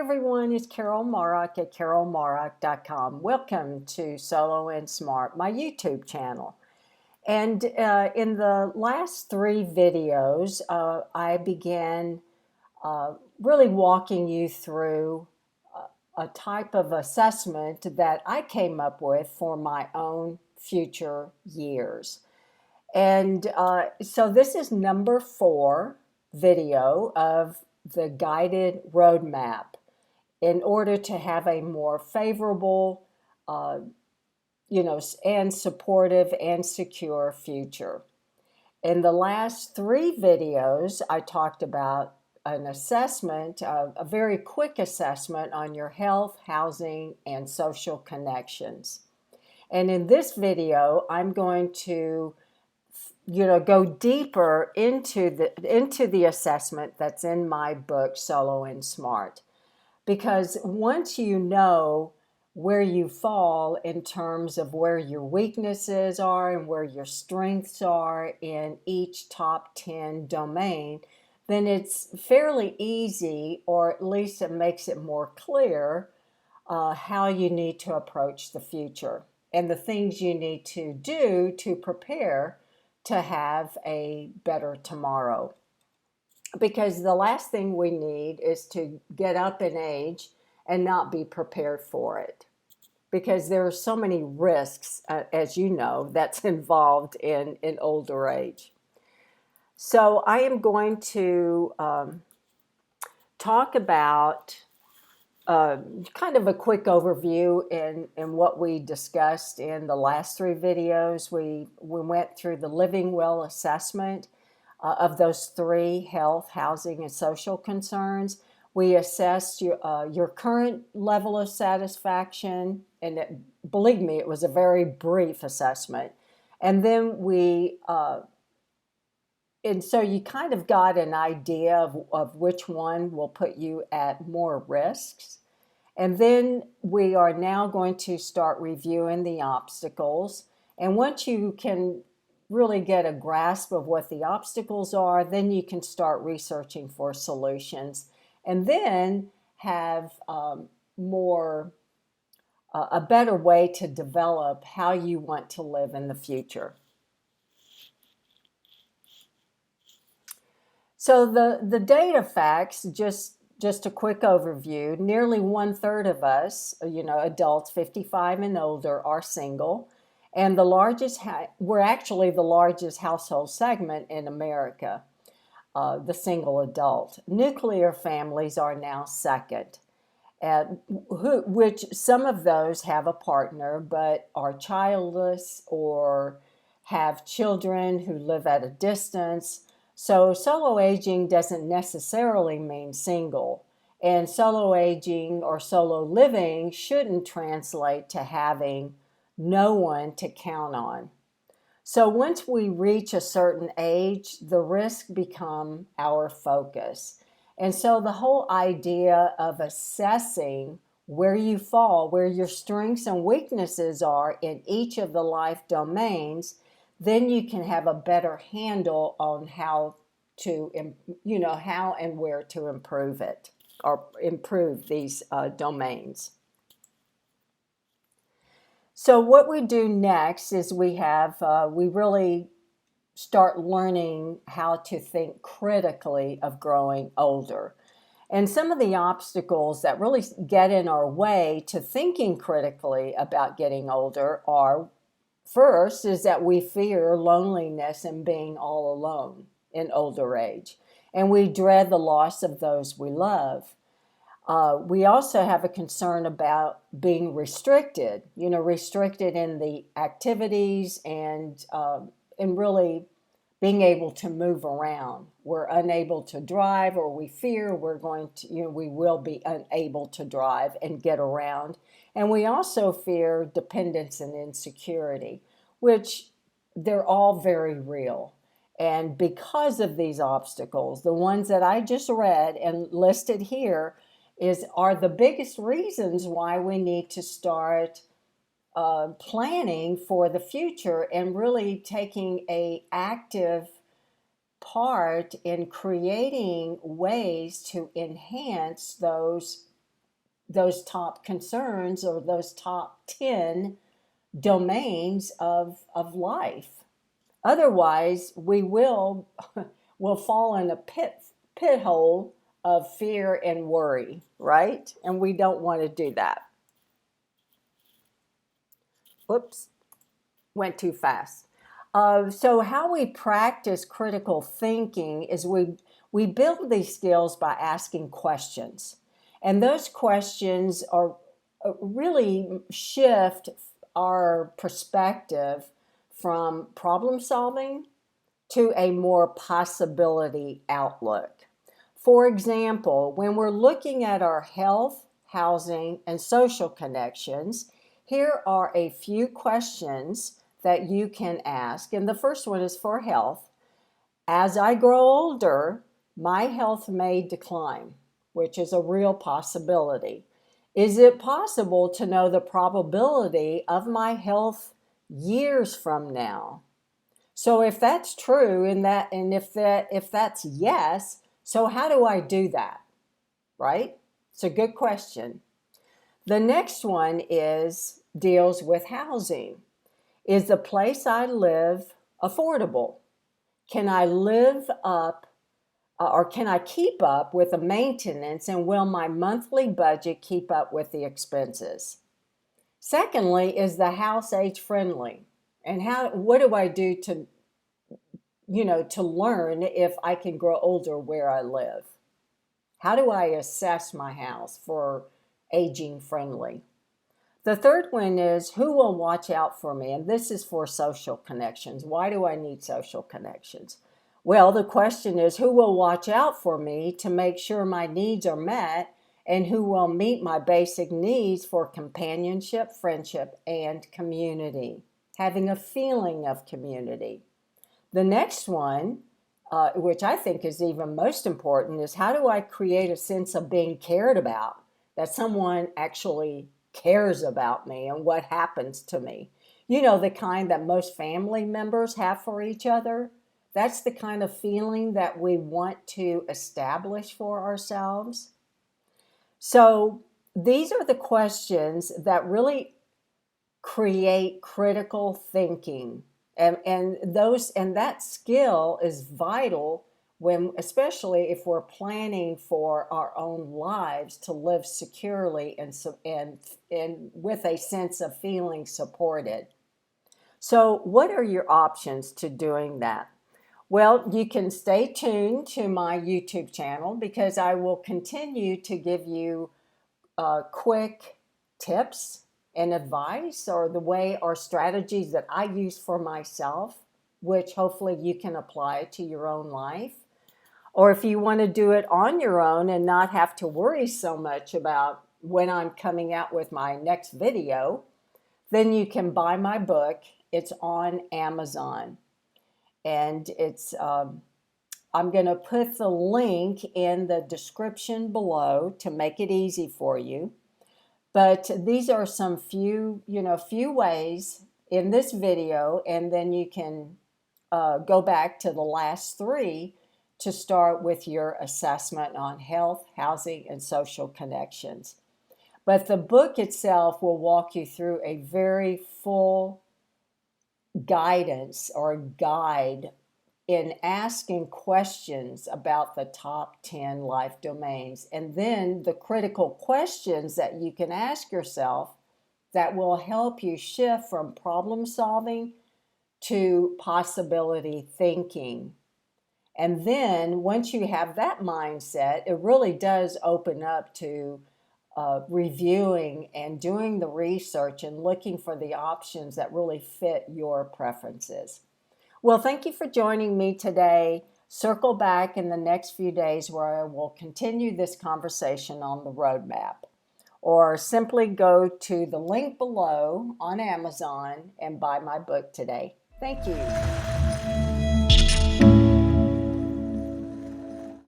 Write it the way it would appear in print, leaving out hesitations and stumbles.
everyone, it's Carol Morrock at carolmorrock.com. Welcome to Solo and Smart, my YouTube channel. And in the last three videos, I began really walking you through a type of assessment that I came up with for my own future years. And so this is number 4 video of the guided roadmap in order to have a more favorable, uh, and supportive and secure future. In the last 3 videos, I talked about an assessment, a very quick assessment on your health, housing, and social connections. And in this video, I'm going to go deeper into the assessment that's in my book, Solo and Smart. Because once you know where you fall in terms of where your weaknesses are and where your strengths are in each top 10 domain, then it's fairly easy, or at least it makes it more clear, how you need to approach the future and the things you need to do to prepare to have a better tomorrow. Because the last thing we need is to get up in age and not be prepared for it. Because there are so many risks, as you know, that's involved in older age. So I am going to talk about kind of a quick overview in what we discussed in the last 3 videos. We went through the living well assessment of those 3 health, housing, and social concerns. We assessed your current level of satisfaction, and believe me, it was a very brief assessment. And then and so you kind of got an idea of which one will put you at more risks. And then we are now going to start reviewing the obstacles. And once you can really get a grasp of what the obstacles are, then you can start researching for solutions, and then have a better way to develop how you want to live in the future. So the data facts, just a quick overview, nearly 1/3 of us, adults 55 and older, are single. And we're actually the largest household segment in America, the single adult. Nuclear families are now second, which some of those have a partner but are childless or have children who live at a distance. So solo aging doesn't necessarily mean single. And solo aging or solo living shouldn't translate to having no one to count on. So once we reach a certain age, the risks become our focus. And so the whole idea of assessing where you fall, where your strengths and weaknesses are in each of the life domains, then you can have a better handle on how and where to improve it, or improve these domains. So what we do next is we really start learning how to think critically of growing older. And some of the obstacles that really get in our way to thinking critically about getting older are, first, is that we fear loneliness and being all alone in older age. And we dread the loss of those we love. We also have a concern about being restricted, restricted in the activities and really being able to move around. We're unable to drive, or we fear we will be unable to drive and get around. And we also fear dependence and insecurity, which they're all very real. And because of these obstacles, the ones that I just read and listed here are the biggest reasons why we need to start planning for the future and really taking an active part in creating ways to enhance those those top concerns or those top 10 domains of life. Otherwise, we will will fall in a pit hole of fear and worry, right? And we don't want to do that. Whoops, went too fast. So how we practice critical thinking is we build these skills by asking questions. And those questions are really shift our perspective from problem solving to a more possibility outlook. For example, when we're looking at our health, housing, and social connections, here are a few questions that you can ask. And the first one is for health. As I grow older, my health may decline, which is a real possibility. Is it possible to know the probability of my health years from now? So if that's true, and if that's yes, so how do I do that? Right? It's a good question. The next one deals with housing. Is the place I live affordable? Can I live up or can I keep up with the maintenance, and will my monthly budget keep up with the expenses? Secondly, is the house age friendly? And what do I do to learn if I can grow older where I live? How do I assess my house for aging friendly? The third one is who will watch out for me? And this is for social connections. Why do I need social connections? Well, the question is who will watch out for me to make sure my needs are met, and who will meet my basic needs for companionship, friendship, and community, having a feeling of community. The next one, which I think is even most important, is how do I create a sense of being cared about, that someone actually cares about me and what happens to me. You know, the kind that most family members have for each other. That's the kind of feeling that we want to establish for ourselves. So these are the questions that really create critical thinking. And that skill is vital especially if we're planning for our own lives to live securely and with a sense of feeling supported. So what are your options to doing that? Well, you can stay tuned to my YouTube channel because I will continue to give you quick tips and advice, or strategies that I use for myself, which hopefully you can apply to your own life. Or if you want to do it on your own and not have to worry so much about when I'm coming out with my next video, then you can buy my book. It's on Amazon. And I'm going to put the link in the description below to make it easy for you. But these are some few ways in this video, and then you can go back to the last three to start with your assessment on health, housing, and social connections. But the book itself will walk you through a very full guidance or guide in asking questions about the top 10 life domains, and then the critical questions that you can ask yourself that will help you shift from problem solving to possibility thinking. And then once you have that mindset, it really does open up to reviewing and doing the research and looking for the options that really fit your preferences. Well, thank you for joining me today. Circle back in the next few days where I will continue this conversation on the roadmap. Or simply go to the link below on Amazon and buy my book today. Thank you.